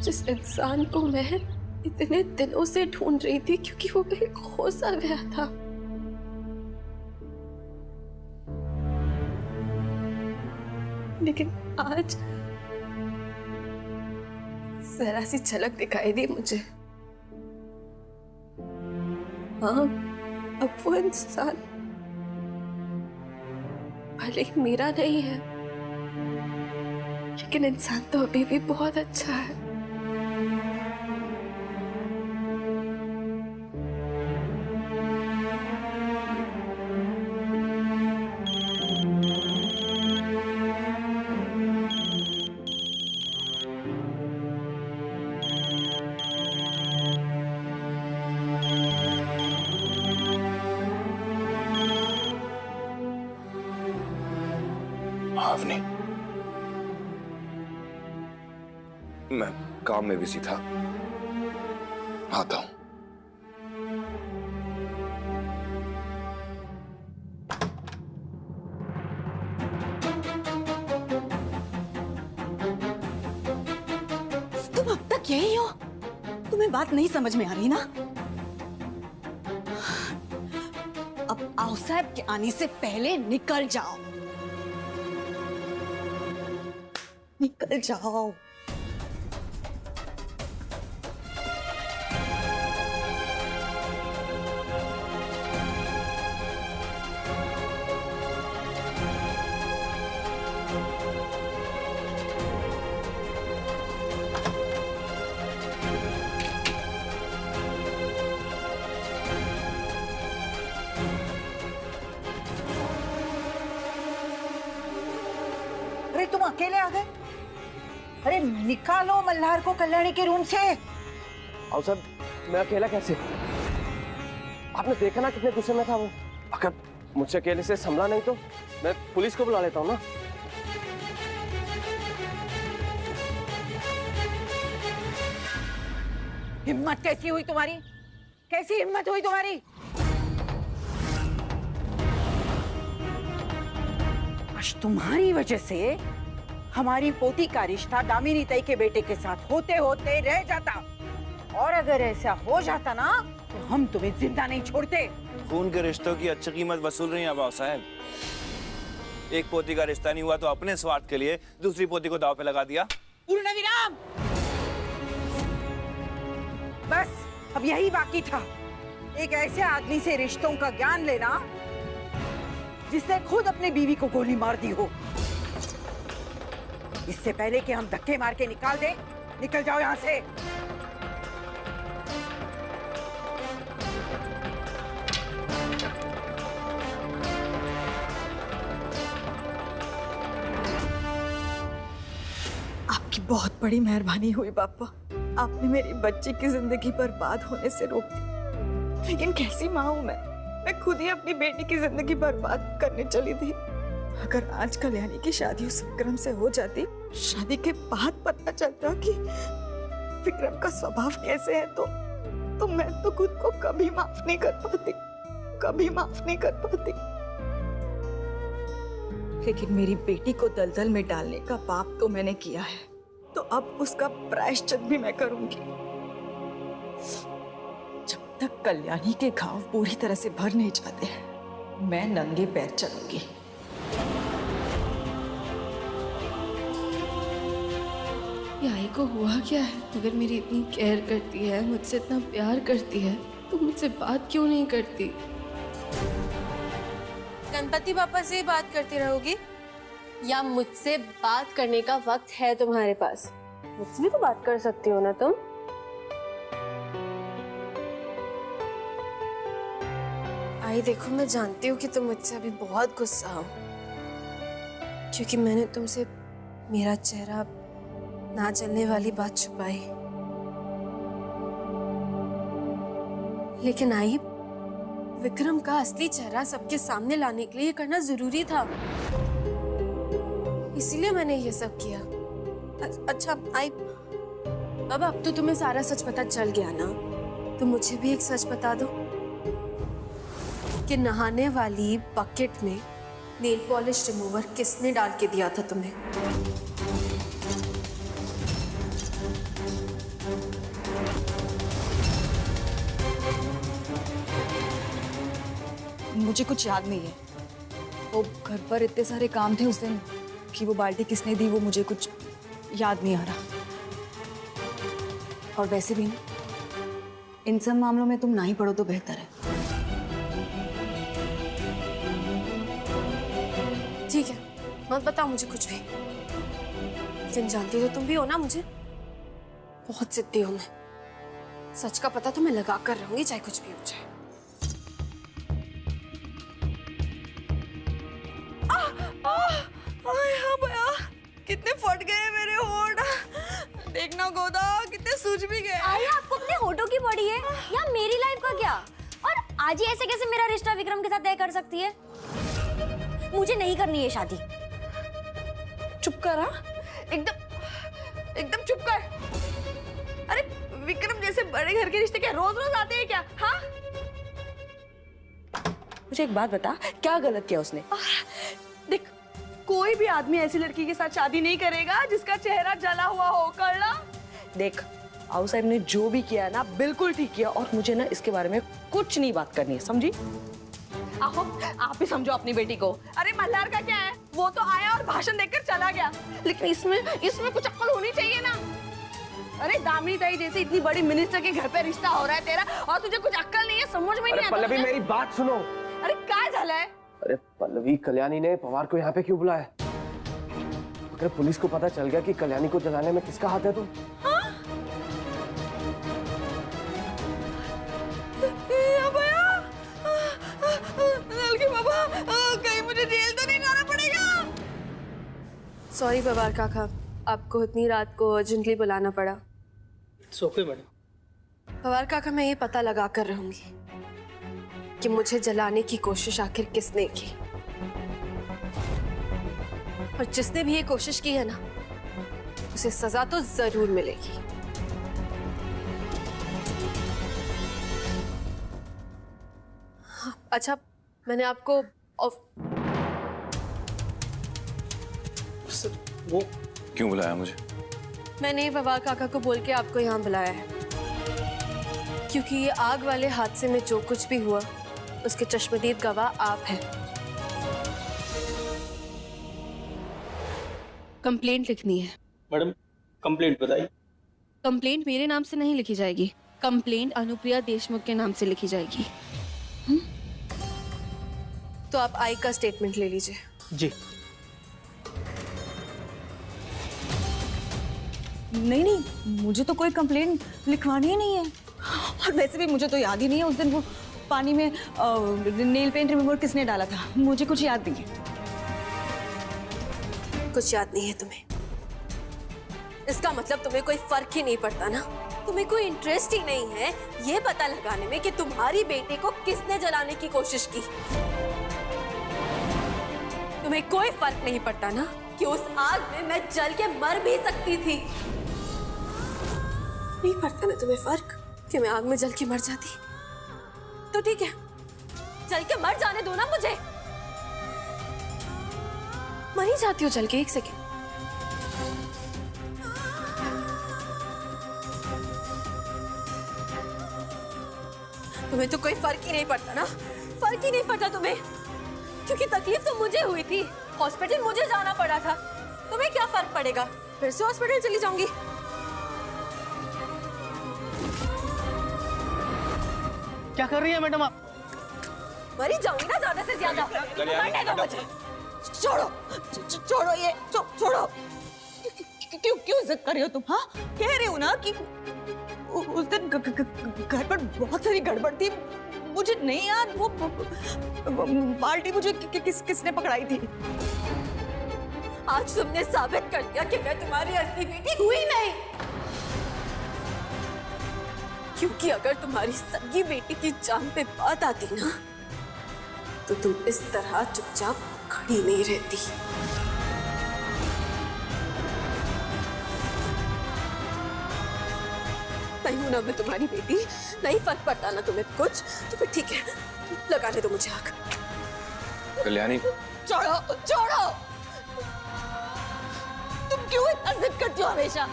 जिस इंसान को मैं इतने दिनों से ढूंढ रही थी, क्योंकि वो कहीं खो सा गया था। लेकिन आज जरा सी झलक दिखाई दी मुझे। हाँ, अब वो इंसान भले ही मेरा नहीं है, लेकिन इंसान तो अभी भी बहुत अच्छा है। भावनी, मैं काम में बिजी था, आता हूं। तुम अब तक यही हो? तुम्हें बात नहीं समझ में आ रही ना? अब आओ साहब के आने से पहले निकल जाओ, निकल जाओ। अरे तुम अकेले आ गए? अरे निकालो मल्हार को कल्याणी के रूम से। आओ साहब, मैं अकेला कैसे? आपने देखा ना कितने गुस्से में था वो। अगर मुझसे अकेले से संभला नहीं तो मैं पुलिस को बुला लेता हूँ ना। हिम्मत कैसी हुई तुम्हारी? कैसी हिम्मत हुई तुम्हारी? आज तुम्हारी वजह से हमारी पोती का रिश्ता दामिनी ताई के बेटे के साथ होते होते रह जाता, और अगर ऐसा हो जाता ना तो हम तुम्हें जिंदा नहीं छोड़ते। खून के रिश्तों की अच्छी कीमत वसूल रही हैं बाबा साहब। एक पोती का रिश्ता नहीं हुआ तो अपने स्वार्थ के लिए दूसरी पोती को दांव पे लगा दिया। पूर्ण विराम। बस अब यही बाकी था, एक ऐसे आदमी से रिश्तों का ज्ञान लेना जिसने खुद अपनी बीवी को गोली मार दी हो। इससे पहले कि हम धक्के मार के निकाल दें, निकल जाओ यहां से। आपकी बहुत बड़ी मेहरबानी हुई पापा। आपने मेरी बच्ची की जिंदगी बर्बाद होने से रोक दी। लेकिन कैसी माँ हूं मैं खुद ही अपनी बेटी की जिंदगी बर्बाद करने चली थी। अगर आज कल्याणी की शादी उस विक्रम से हो जाती, शादी के बाद पता चलता कि विक्रम का स्वभाव कैसे है, तो मैं तो खुद को कभी माफ नहीं कर पाती, कभी माफ नहीं कर पाती। लेकिन मेरी बेटी को दलदल में डालने का पाप तो मैंने किया है, तो अब उसका प्रायश्चित भी मैं करूंगी। जब तक कल्याणी के घाव पूरी तरह से भर नहीं जाते, मैं नंगे पैर चलूंगी। आई को हुआ क्या है? अगर मेरी इतनी केयर करती है, मुझसे इतना प्यार करती है, तो मुझसे बात क्यों नहीं करती? गणपति पापा से ही बात करती रहोगी या मुझसे बात करने का वक्त है तुम्हारे पास? मुझसे भी तो बात कर सकती हो ना तुम। आई देखो, मैं जानती हूँ कि तुम मुझसे अभी बहुत गुस्सा हो, क्योंकि मैंने तुमसे मेरा चेहरा ना जलने वाली बात छुपाई। लेकिन आई, विक्रम का असली चेहरा सबके सामने लाने के लिए ये करना जरूरी था, इसीलिए मैंने ये सब किया। अच्छा आई, अब तो तुम्हें सारा सच पता चल गया ना, तो मुझे भी एक सच बता दो कि नहाने वाली बकेट में नेल पॉलिश रिमूवर किसने डाल के दिया था तुम्हें? मुझे कुछ याद नहीं है। वो घर पर इतने सारे काम थे उस दिन कि वो बाल्टी किसने दी वो मुझे कुछ याद नहीं आ रहा। और वैसे भी इन सब मामलों में तुम ना ही पढ़ो तो बेहतर है। ठीक है, मत बताओ मुझे कुछ भी। लेकिन जानती तो तुम भी हो ना मुझे, बहुत जिद्दी हूं मैं। सच का पता तो मैं लगा कर रहूंगी, चाहे कुछ भी हो जाए। कितने फट गए मेरे होठ। देखना गोदा, कितने सूज भी गए। अरे आपको अपने होठों की पड़ी है या मेरी लाइफ का क्या? और आज ही ऐसे कैसे मेरा रिश्ता विक्रम के साथ तय कर सकती है? मुझे नहीं करनी है शादी। चुप कर। हाँ, एकदम चुप कर। अरे विक्रम जैसे बड़े घर के रिश्ते क्या रोज रोज आते हैं क्या? हाँ, मुझे एक बात बता, क्या गलत किया उसने? देख, कोई भी आदमी ऐसी लड़की के साथ शादी नहीं करेगा जिसका चेहरा जला हुआ हो। कर ला। देख, आओ साहब ने जो भी किया ना बिल्कुल ठीक किया, और मुझे ना इसके बारे में कुछ नहीं बात करनी है, समझी? आहो, आप ही समझो अपनी बेटी को। अरे मल्हार का क्या है, वो तो आया और भाषण देकर चला गया, लेकिन इसमें कुछ अक्ल होनी चाहिए ना। अरे दामिनी ताई जैसे इतनी बड़ी मिनिस्टर के घर पे रिश्ता हो रहा है तेरा, और तुझे कुछ अक्ल नहीं है, समझ में नहीं आता। पल्लवी मेरी बात सुनो। अरे क्या झाला है? अरे पल्लवी, कल्याणी ने पवार को यहाँ पे क्यों बुलाया? अगर पुलिस को पता चल गया कि कल्याणी को जलाने में किसका हाथ है तो? बाबा, कहीं मुझे जेल तो नहीं जाना पड़ेगा। सॉरी पवार काका, आपको इतनी रात को अर्जेंटली बुलाना पड़ा। Okay madam. पवार काका, मैं ये पता लगा कर रहूंगी कि मुझे जलाने की कोशिश आखिर किसने की, और जिसने भी ये कोशिश की है ना, उसे सजा तो जरूर मिलेगी। हाँ, अच्छा, मैंने आपको सर, वो क्यों बुलाया मुझे? मैंने पवार काका को बोल के आपको यहाँ बुलाया है, क्योंकि ये आग वाले हादसे में जो कुछ भी हुआ उसके चश्मदीद गवाह आप हैं। कंप्लेंट लिखनी है। मैडम, कंप्लेंट बताइए। कंप्लेंट मेरे नाम से नहीं लिखी जाएगी, कंप्लेंट अनुप्रिया देशमुख के नाम से लिखी जाएगी। तो आप आई का स्टेटमेंट ले लीजिए। जी। नहीं, मुझे तो कोई कंप्लेंट लिखवानी ही नहीं है, और वैसे भी मुझे तो याद ही नहीं है उस दिन वो पानी में नेल पेंट रिमूवर किसने डाला था, मुझे कुछ याद नहीं है। कुछ याद नहीं है तुम्हें? इसका मतलब तुम्हें कोई फर्क ही नहीं पड़ता ना, तुम्हें कोई इंटरेस्ट ही नहीं है ये पता लगाने में कि तुम्हारी बेटे को किसने जलाने की कोशिश की। तुम्हें कोई फर्क नहीं पड़ता ना कि उस आग में मैं जल के मर भी सकती थी। नहीं पड़ता ना तुम्हें फर्क कि मैं आग में जल के मर जाती? तो ठीक है, जल के मर जाने दो ना मुझे। मर ही जाती हो जल के, एक सेकेंड। तुम्हें तो कोई फर्क ही नहीं पड़ता ना, फर्क ही नहीं पड़ता तुम्हें, क्योंकि तकलीफ तो मुझे हुई थी, हॉस्पिटल मुझे जाना पड़ा था। तुम्हें क्या फर्क पड़ेगा, फिर से हॉस्पिटल चली जाऊंगी। क्या कर रही है मैडम आप? मरी जाऊंगी ना ज्यादा से ज्यादा। मरने दो मुझे। छोड़ो ये, छोड़ो। क्यों जिद कर रही हो तुम? हाँ, कह रही हो ना कि उस दिन घर पर बहुत सारी गड़बड़ थी, मुझे नहीं याद वो बाल्टी मुझे किसने पकड़ाई थी। आज तुमने साबित कर दिया कि मैं तुम्हारी असली बेटी हुई नहीं, क्योंकि अगर तुम्हारी सगी बेटी की जान पे बात आती ना, तो तुम इस तरह चुपचाप खड़ी नहीं रहती। नहीं हूं ना मैं तुम्हारी बेटी, नहीं फर्क पड़ता ना तुम्हें कुछ, तो फिर ठीक है, लगाने दो मुझे आग। कल्याणी, छोड़ो। तुम क्यों इतना जिद करती हो हमेशा?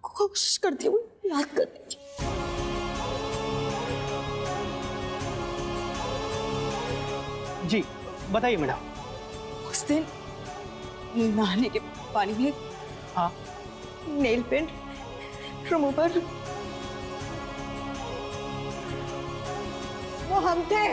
कोशिश करती हूँ याद करने की। बताइए मैडम। उस दिन नहाने के पानी में हाँ नेल पेंट रिमूवर वो हम थे।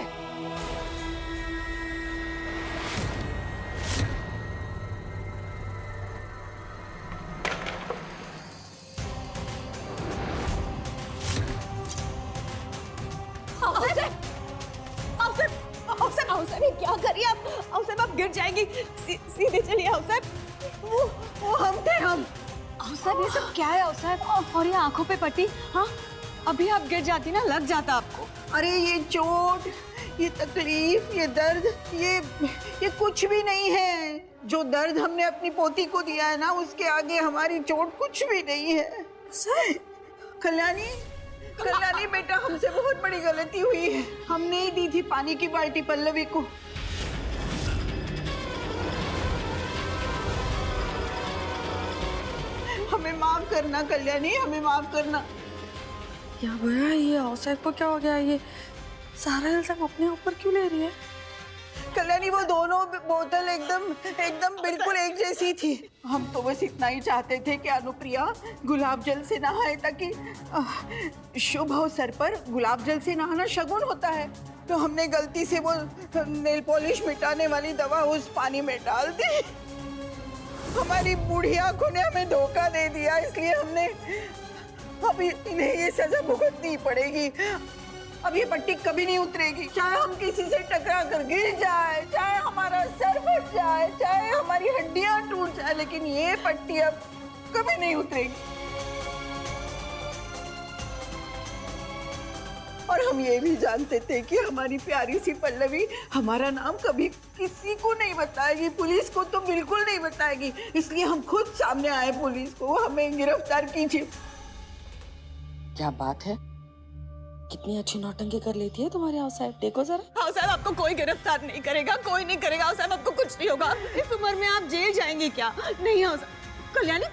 क्या करिए आप गिर जाएंगी। सीधे चलिए वो हम थे हम। साहब ये सब क्या है साहब? और ये आंखों पे पट्टी, हाँ अभी आप गिर जाती ना लग जाता आपको। अरे ये चोट, ये तकलीफ, ये दर्द, ये कुछ भी नहीं है। जो दर्द हमने अपनी पोती को दिया है ना, उसके आगे हमारी चोट कुछ भी नहीं है। कल्याणी, कल्याणी बेटा, हमसे बहुत बड़ी गलती हुई है। हमने ही दी थी पानी की बाल्टी पल्लवी को। हमें माफ करना कल्याणी, हमें माफ करना। क्या भैया ये औसैफ को क्या हो गया? ये सारा इल्जाम अपने ऊपर क्यों ले रही है? कल्याणी वो दोनों बोतल एकदम बिल्कुल एक जैसी थी। हम तो बस इतना ही चाहते थे कि अनुप्रिया गुलाब जल से नहाए, ताकि शुभ अवसर पर गुलाब जल से नहाना शगुन होता है। तो हमने गलती से वो नेल पॉलिश मिटाने वाली दवा उस पानी में डाल दी। हमारी बूढ़ी आंखों ने हमें धोखा दे दिया, इसलिए हमने अब इन्हें ये सजा भुगतनी पड़ेगी। अब ये पट्टी कभी नहीं उतरेगी, चाहे हम किसी से टकरा कर गिर जाए, चाहे हमारा सर फट जाए, चाहे हमारी हड्डियां टूट जाए, लेकिन ये पट्टी अब कभी नहीं उतरेगी। और हम ये भी जानते थे कि हमारी प्यारी सी पल्लवी हमारा नाम कभी किसी को नहीं बताएगी, पुलिस को तो बिल्कुल नहीं बताएगी। इसलिए हम खुद सामने आए पुलिस को, हमें गिरफ्तार कीजिए। क्या बात है, कितनी अच्छी नौटंकी कर लेती है तुम्हारी औसैफ, देखो जरा। हाँ साहब आपको कोई गिरफ्तार नहीं करेगा, कोई नहीं करेगा। साहब आपको कुछ नहीं होगा। इस उम्र में आप जेल जाएंगी क्या? नहीं हो कल्याणी,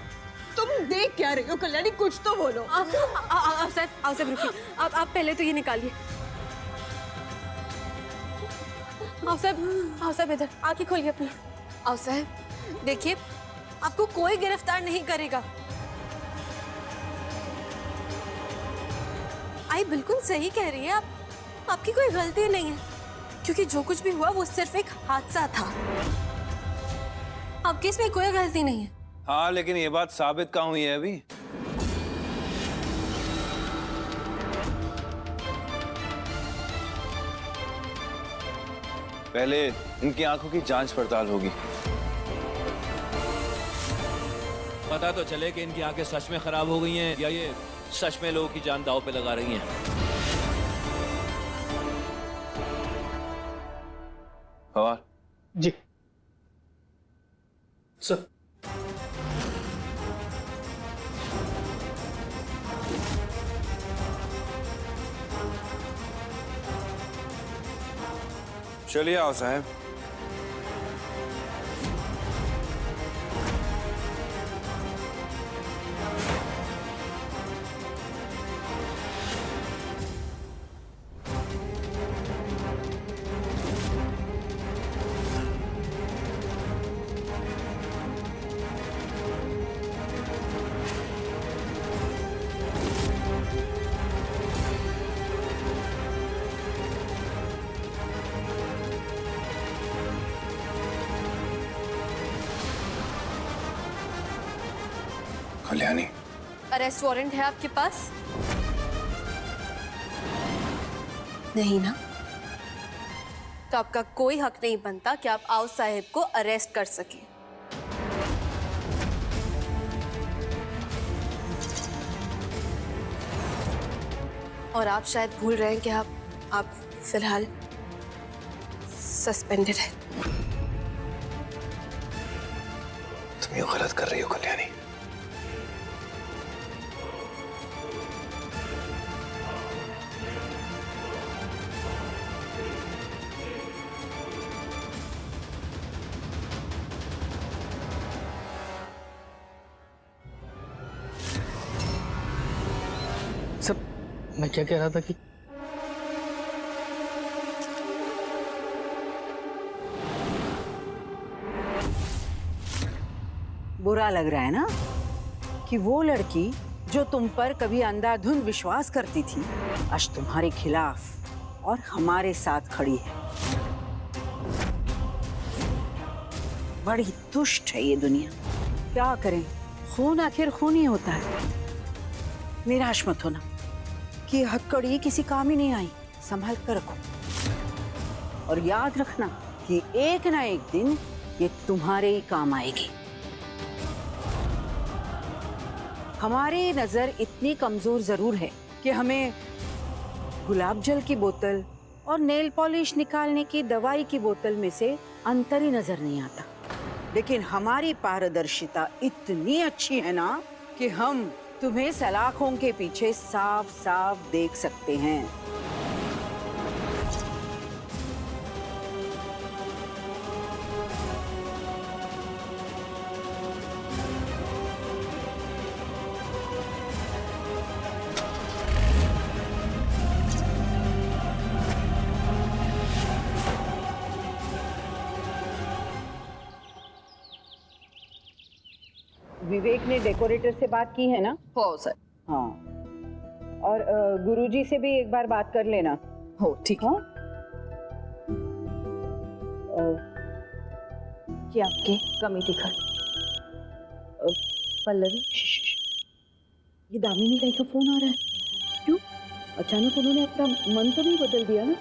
तुम देख क्या रही हो? कल्याणी कुछ तो बोलो। औसैफ रुकिए, आप पहले तो ये निकालिए। औसैफ इधर आंखें खोलिए अपनी। औसैफ देखिए, आपको कोई गिरफ्तार नहीं करेगा। आई बिल्कुल सही कह रही है, आपकी कोई गलती नहीं है, क्योंकि जो कुछ भी हुआ वो सिर्फ एक हादसा था। आपकी इसमें कोई गलती नहीं है। हाँ, लेकिन ये बात साबित कहाँ हुई है अभी? पहले इनकी आंखों की जांच पड़ताल होगी। पता तो चले कि इनकी आंखें सच में खराब हो गई हैं या ये सच में लोगों की जान दांव पे लगा रही हैं। हवाल जी सर। चलिए आओ साहब। कल्याणी, अरेस्ट वारंट है आपके पास? नहीं ना? तो आपका कोई हक नहीं बनता कि आप आओ साहिब को अरेस्ट कर सके। और आप शायद भूल रहे हैं कि आप फिलहाल सस्पेंडेड है। तुम ये गलत कर रही हो कल्याणी। मैं क्या कह रहा था कि बुरा लग रहा है ना कि वो लड़की जो तुम पर कभी अंधाधुंध विश्वास करती थी आज तुम्हारे खिलाफ और हमारे साथ खड़ी है। बड़ी दुष्ट है ये दुनिया। क्या करें, खून आखिर खून ही होता है। निराश मत होना कि हथकड़ी किसी काम ही नहीं आई, संभाल कर रखो और याद रखना कि एक ना एक दिन ये तुम्हारे ही काम आएगी। हमारी नजर इतनी कमजोर जरूर है कि हमें गुलाब जल की बोतल और नेल पॉलिश निकालने की दवाई की बोतल में से अंतर ही नजर नहीं आता, लेकिन हमारी पारदर्शिता इतनी अच्छी है ना कि हम तुम्हें सलाखों के पीछे साफ साफ देख सकते हैं। विवेक ने डेकोरेटर से बात की है ना? हो सर। हाँ, और गुरुजी से भी एक बार बात कर लेना। हो ठीक। हाँ, ये आपके कमेटी घर। पल्लवी, ये दामिनी ताई का फोन आ रहा है। क्यों अचानक उन्होंने अपना मन तो नहीं बदल दिया ना?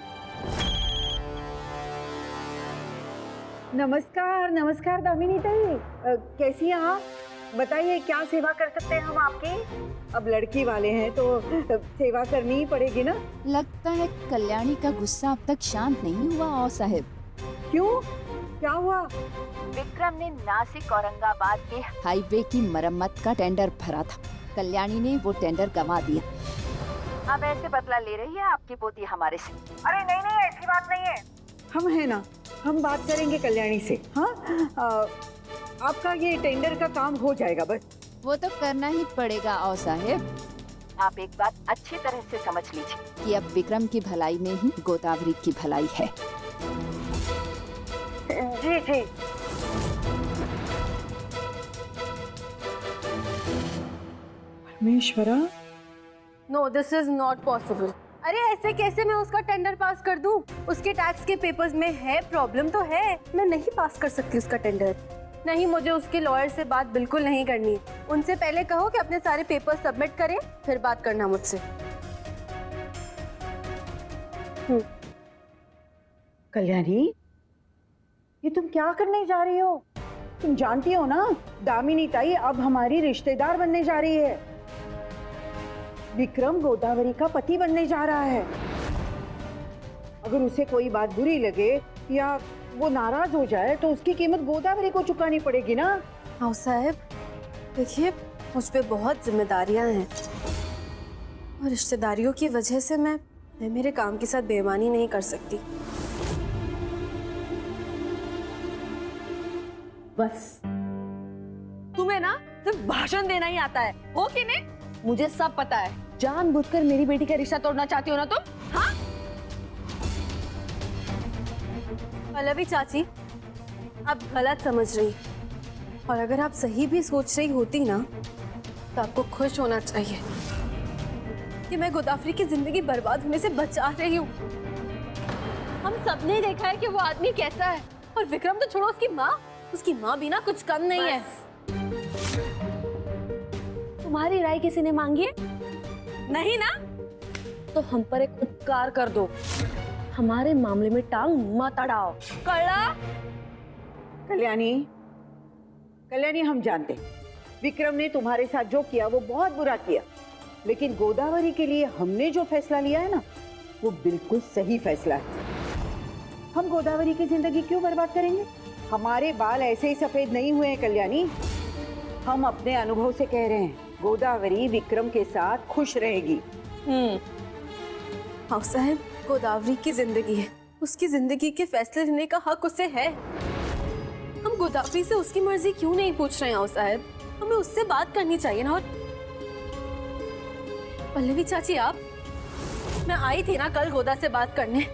नमस्कार नमस्कार दामिनी ताई, कैसी हैं आप? बताइए क्या सेवा कर सकते हैं हम आपकी? अब लड़की वाले हैं तो सेवा करनी ही पड़ेगी ना। लगता है कल्याणी का गुस्सा अब तक शांत नहीं हुआ और साहब। क्यों, क्या हुआ? विक्रम ने नासिक औरंगाबाद के हाईवे की मरम्मत का टेंडर भरा था। कल्याणी ने वो टेंडर गंवा दिया। अब ऐसे बदला ले रही है आपकी पोती हमारे से। अरे नहीं नहीं, ऐसी बात नहीं है। हम है ना, हम बात करेंगे कल्याणी से। हाँ, आपका ये टेंडर का काम हो जाएगा बस। वो तो करना ही पड़ेगा और साहब। आप एक बात अच्छी तरह से समझ लीजिए कि अब विक्रम की भलाई में ही गोदावरी की भलाई है। जी जी। Parameshwara, no this is not possible. अरे ऐसे कैसे मैं उसका टेंडर पास कर दूं? उसके टैक्स के पेपर्स में है प्रॉब्लम तो है, मैं नहीं पास कर सकती उसका टेंडर। नहीं, मुझे उसके लॉयर से बात बिल्कुल नहीं करनी। उनसे पहले कहो कि अपने सारे पेपर सबमिट करें, फिर बात करना मुझसे। कल्याणी, ये तुम क्या करने जा रही हो? तुम जानती हो ना दामिनी ताई अब हमारी रिश्तेदार बनने जा रही है। विक्रम गोदावरी का पति बनने जा रहा है। अगर उसे कोई बात बुरी लगे या वो नाराज हो जाए तो उसकी कीमत गोदावरी को चुकानी पड़ेगी ना। हाँ साहब, देखिए मुझ पे बहुत जिम्मेदारियां हैं और रिश्तेदारियों की वजह से मैं मेरे काम के साथ बेईमानी नहीं कर सकती। बस तुम्हें ना सिर्फ भाषण देना ही आता है, हो कि नहीं? मुझे सब पता है। जानबूझकर मेरी बेटी का रिश्ता तोड़ना चाहती हो ना तुम? हाँ? पल्लवी चाची, आप गलत समझ रही, और अगर आप सही भी सोच रही होती ना तो आपको खुश होना चाहिए कि मैं गोदावरी की जिंदगी बर्बाद होने से बचा रही हूँ। हम सबने देखा है कि वो आदमी कैसा है, और विक्रम तो छोड़ो, उसकी माँ भी ना कुछ कम नहीं है। तुम्हारी राय किसी ने मांगी है? नहीं ना? तो हम पर एक उपकार कर दो, हमारे मामले में टांग मत अड़ाओ। कड़ा? कल्याणी, हम जानते हैं विक्रम ने तुम्हारे साथ जो किया वो बहुत बुरा किया, लेकिन गोदावरी के लिए हमने जो फैसला लिया है ना वो बिल्कुल सही फैसला है। हम गोदावरी की जिंदगी क्यों बर्बाद करेंगे? हमारे बाल ऐसे ही सफेद नहीं हुए हैं कल्याणी। हम अपने अनुभव से कह रहे हैं, गोदावरी विक्रम के साथ खुश रहेगी। हाँ साहब, गोदावरी की जिंदगी है, उसकी जिंदगी के फैसले लेने का हक उसे है। हम गोदावरी से उसकी मर्जी क्यों नहीं पूछ रहे हैं साहब? हमें उससे बात करनी चाहिए ना। और पल्लवी चाची, मैं आई थी ना कल गोदा से बात करने,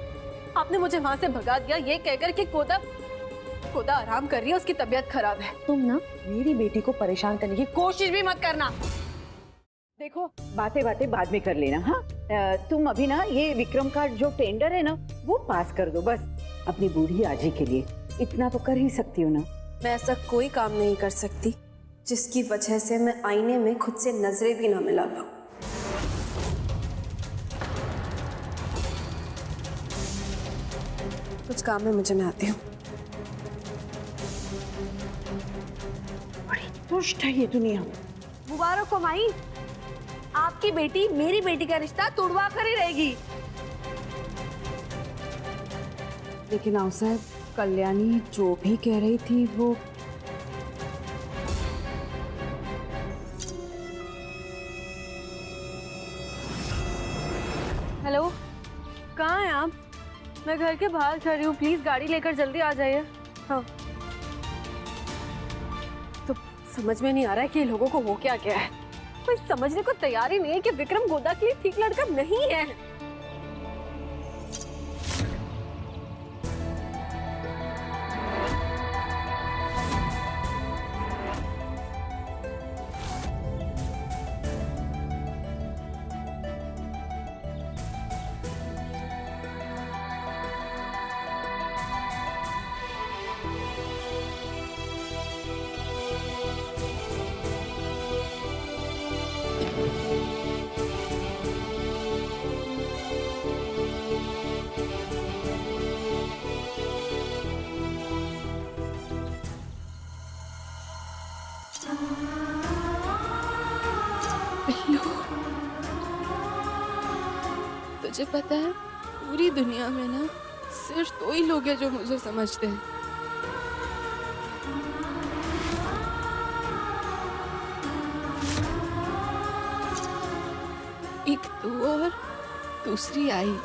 आपने मुझे वहां से भगा दिया ये कहकर कि गोदा खुदा आराम कर रही है, उसकी तबीयत खराब है। तुम ना मेरी बेटी को परेशान करने की कोशिश भी मत करना। देखो बातें बातें बाद में कर लेना। हाँ तुम अभी ना ये विक्रम का जो टेंडर है ना वो पास कर दो बस, अपनी बूढ़ी आजी के लिए। इतना तो कर ही सकती हो ना। मैं ऐसा कोई काम नहीं कर सकती जिसकी वजह से मैं आईने में खुद से नजरें भी ना मिला पाऊं। कुछ काम है मुझे, मैं आती हूँ। बड़ी दुष्ट है ये दुनिया। मुबारक हो माई, आपकी बेटी मेरी बेटी का रिश्ता तुड़वा कर ही रहेगी। लेकिन आओ साहब, कल्याणी जो भी कह रही थी वो हेलो, कहाँ हैं आप? मैं घर के बाहर खड़ी हूँ, प्लीज गाड़ी लेकर जल्दी आ जाइए। हाँ। तो समझ में नहीं आ रहा है कि लोगों को वो क्या क्या है। कोई समझने को तैयार ही नहीं है कि विक्रम गोदा के लिए ठीक लड़का नहीं है। तुझे पता है पूरी दुनिया में ना सिर्फ 2 ही लोग हैं जो मुझे समझते हैं। एक तू और दूसरी आई।